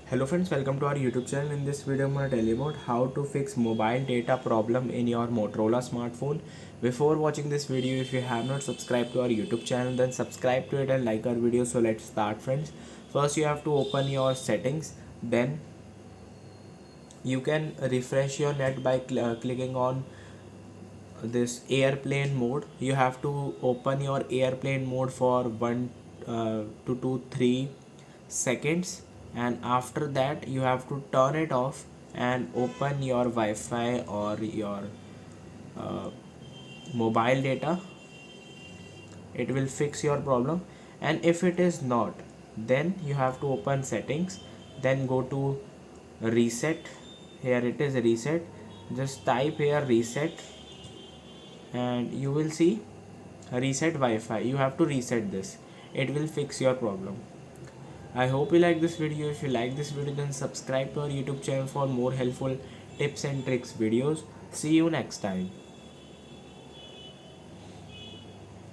Hello friends, welcome to our YouTube channel. In this video I'm going to tell you about how to fix mobile data problem in your Motorola smartphone. Before watching this video, if you have not subscribed to our YouTube channel, then subscribe to it and like our video. So let's start friends. First you have to open your settings, then you can refresh your net by clicking on this airplane mode. You have to open your airplane mode for 1 to 3 seconds, and after that you have to turn it off and open your Wi-Fi or your uh, mobile data. It will fix your problem. And if it is not, then you have to open settings, then go to reset. Here it is reset. Just type here reset and you will see reset Wi-Fi. You have to reset this. It will fix your problem. I hope you like this video. If you like this video, then subscribe to our YouTube channel for more helpful tips and tricks videos. See you next time.